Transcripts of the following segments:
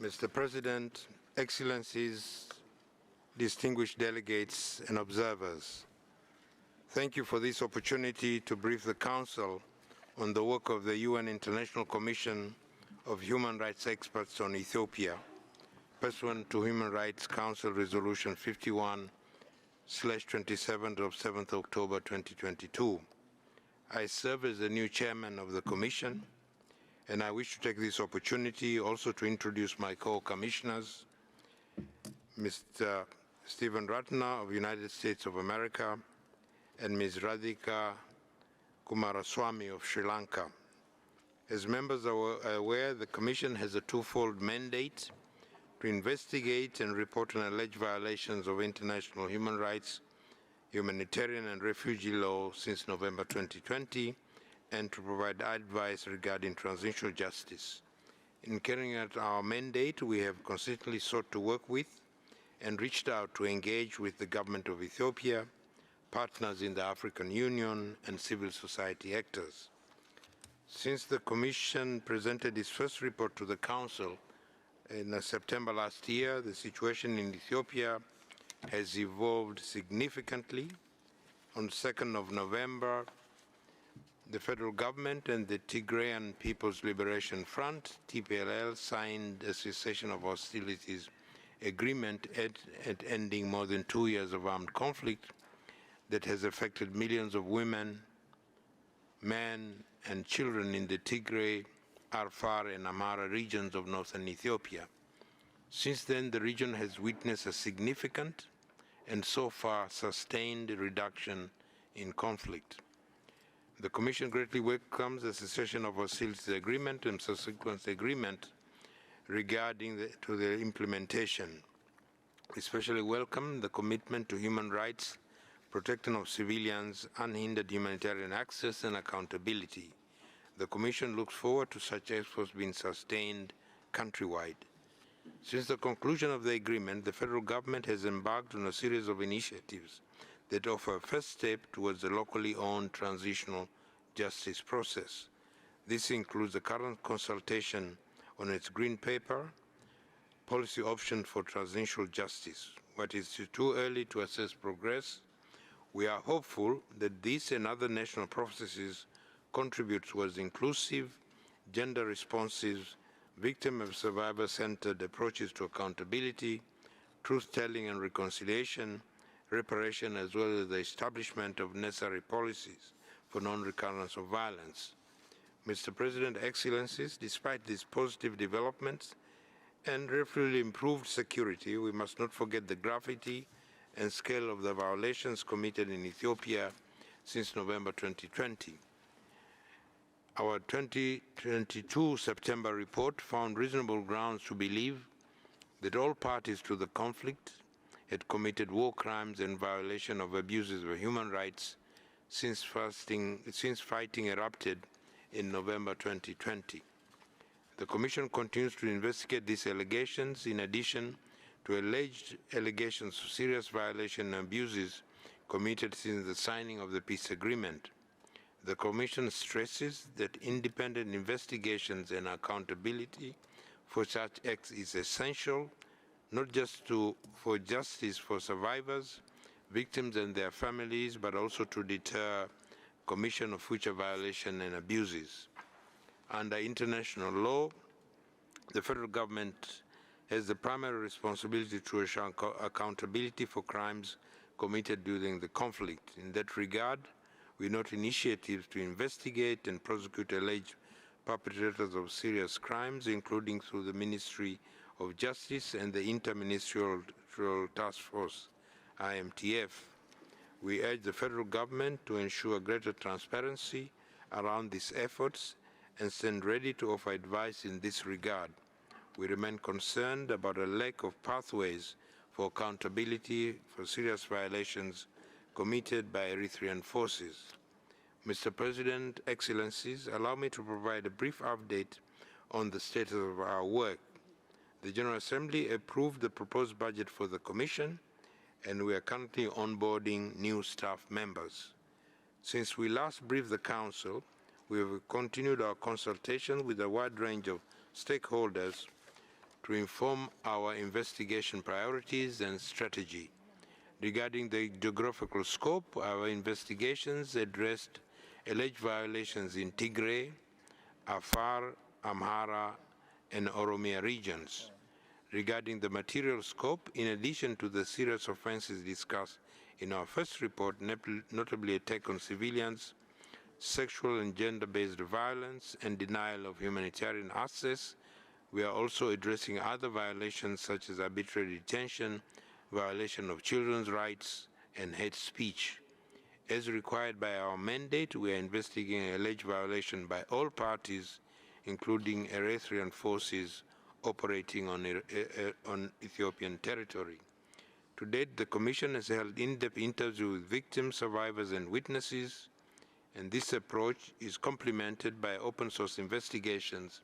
Mr. President, Excellencies, distinguished delegates and observers, thank you for this opportunity to brief the Council on the work of the UN International Commission of Human Rights Experts on Ethiopia, pursuant to Human Rights Council Resolution 51/27 of 7th October 2022. I serve as the new chairman of the Commission, and I wish to take this opportunity also to introduce my co-commissioners, Mr. Stephen Ratner of United States of America and Ms. Radhika Kumaraswamy of Sri Lanka. As members are aware, the Commission has a twofold mandate: to investigate and report on alleged violations of international human rights, humanitarian and refugee law since November 2020, and to provide advice regarding transitional justice. In carrying out our mandate, we have consistently sought to work with and reached out to engage with the government of Ethiopia, partners in the African Union, and civil society actors. Since the Commission presented its first report to the Council in September last year, the situation in Ethiopia has evolved significantly. On 2nd of November, the federal government and the Tigrayan People's Liberation Front, TPLL, signed a cessation of hostilities agreement at ending more than 2 years of armed conflict that has affected millions of women, men, and children in the Tigray, Afar, and Amhara regions of northern Ethiopia. Since then, the region has witnessed a significant and so far sustained reduction in conflict. The Commission greatly welcomes the cessation of hostilities agreement and subsequent agreement regarding the implementation. We especially welcome the commitment to human rights, protection of civilians, unhindered humanitarian access, and accountability. The Commission looks forward to such efforts being sustained countrywide. Since the conclusion of the agreement, the federal government has embarked on a series of initiatives that offer a first step towards the locally owned transitional justice process. This includes the current consultation on its green paper, policy option for transitional justice. What is too early to assess progress, we are hopeful that this and other national processes contribute towards inclusive, gender-responsive, victim and survivor-centered approaches to accountability, truth-telling and reconciliation, reparation, as well as the establishment of necessary policies for non-recurrence of violence. Mr. President, Excellencies, despite these positive developments and relatively improved security, we must not forget the gravity and scale of the violations committed in Ethiopia since November 2020. Our 2022 September report found reasonable grounds to believe that all parties to the conflict had committed war crimes and violation of abuses of human rights since fighting erupted in November 2020. The Commission continues to investigate these allegations in addition to alleged allegations of serious violation and abuses committed since the signing of the peace agreement. The Commission stresses that independent investigations and accountability for such acts is essential, not just for justice for survivors, victims and their families, but also to deter commission of future violations and abuses. Under international law, the federal government has the primary responsibility to ensure accountability for crimes committed during the conflict. In that regard, we note initiatives to investigate and prosecute alleged perpetrators of serious crimes, including through the Ministry of Justice and the Interministerial Task Force, IMTF. We urge the federal government to ensure greater transparency around these efforts and stand ready to offer advice in this regard. We remain concerned about a lack of pathways for accountability for serious violations committed by Eritrean forces. Mr. President, Excellencies, allow me to provide a brief update on the status of our work. The General Assembly approved the proposed budget for the Commission, and we are currently onboarding new staff members. Since we last briefed the Council, we have continued our consultation with a wide range of stakeholders to inform our investigation priorities and strategy. Regarding the geographical scope, our investigations addressed alleged violations in Tigray, Afar, Amhara, and Oromia regions. Regarding the material scope, in addition to the serious offenses discussed in our first report, notably attack on civilians, sexual and gender-based violence, and denial of humanitarian access, we are also addressing other violations such as arbitrary detention, violation of children's rights, and hate speech. As required by our mandate, we are investigating alleged violation by all parties, including Eritrean forces operating on Ethiopian territory. To date, the Commission has held in-depth interviews with victims, survivors, and witnesses, and this approach is complemented by open-source investigations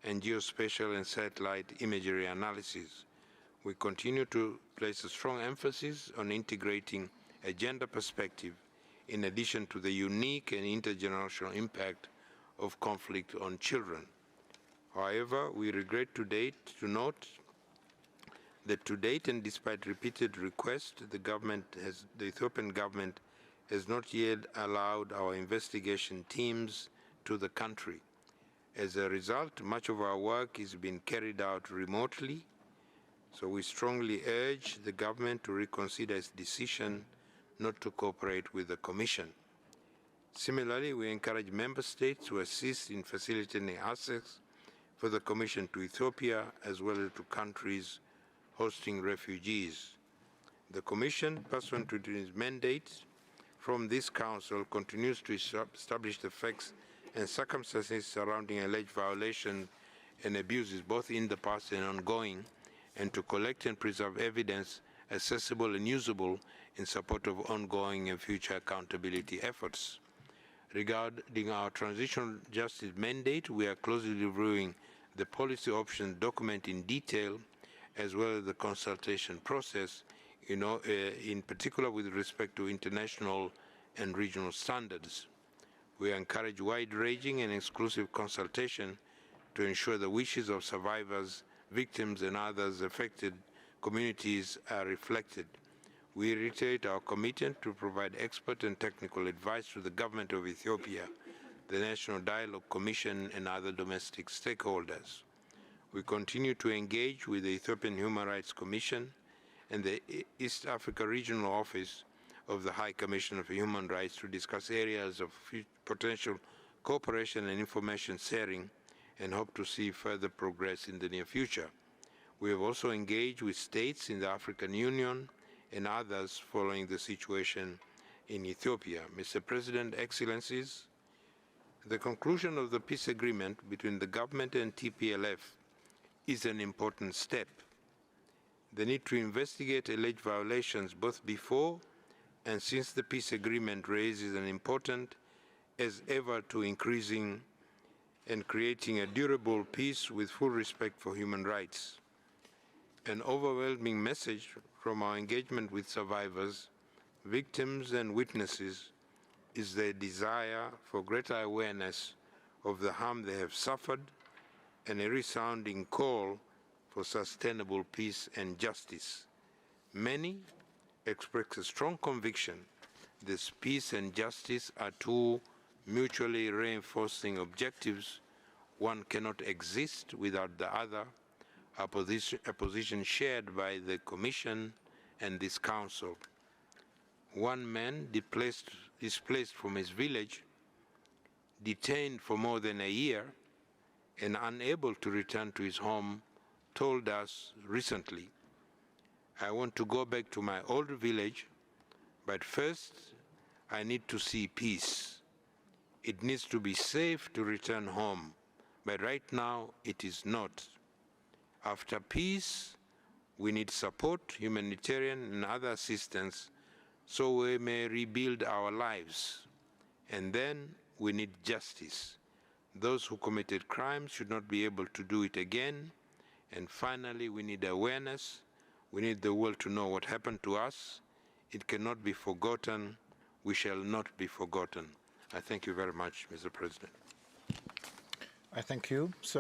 and geospatial and satellite imagery analysis. We continue to place a strong emphasis on integrating a gender perspective in addition to the unique and intergenerational impact of conflict on children. However, we regret to note that to date, and despite repeated requests, the Ethiopian government has not yet allowed our investigation teams to the country. As a result, much of our work is being carried out remotely, so we strongly urge the government to reconsider its decision not to cooperate with the Commission. Similarly, we encourage Member States to assist in facilitating access for the Commission to Ethiopia as well as to countries hosting refugees. The Commission, pursuant to its mandate from this Council, continues to establish the facts and circumstances surrounding alleged violations and abuses both in the past and ongoing, and to collect and preserve evidence accessible and usable in support of ongoing and future accountability efforts. Regarding our transitional justice mandate, we are closely reviewing the policy options document in detail, as well as the consultation process, in particular with respect to international and regional standards. We encourage wide-ranging and exclusive consultation to ensure the wishes of survivors, victims, and others affected communities are reflected. We reiterate our commitment to provide expert and technical advice to the government of Ethiopia, the National Dialogue Commission, and other domestic stakeholders. We continue to engage with the Ethiopian Human Rights Commission and the East Africa Regional Office of the High Commissioner for Human Rights to discuss areas of potential cooperation and information sharing, and hope to see further progress in the near future. We have also engaged with states in the African Union and others following the situation in Ethiopia. Mr. President, Excellencies, the conclusion of the peace agreement between the government and TPLF is an important step. The need to investigate alleged violations both before and since the peace agreement raises an important as ever to increasing and creating a durable peace with full respect for human rights. An overwhelming message from our engagement with survivors, victims, and witnesses is their desire for greater awareness of the harm they have suffered and a resounding call for sustainable peace and justice. Many express a strong conviction that peace and justice are two mutually reinforcing objectives. One cannot exist without the other, a position shared by the Commission and this Council. One man displaced from his village, detained for more than a year, and unable to return to his home, told us recently, "I want to go back to my old village, but first I need to see peace. It needs to be safe to return home, but right now it is not. After peace, we need support, humanitarian and other assistance, so we may rebuild our lives. And then we need justice. Those who committed crimes should not be able to do it again. And finally, we need awareness. We need the world to know what happened to us. It cannot be forgotten. We shall not be forgotten." I thank you very much, Mr. President. I thank you, sir.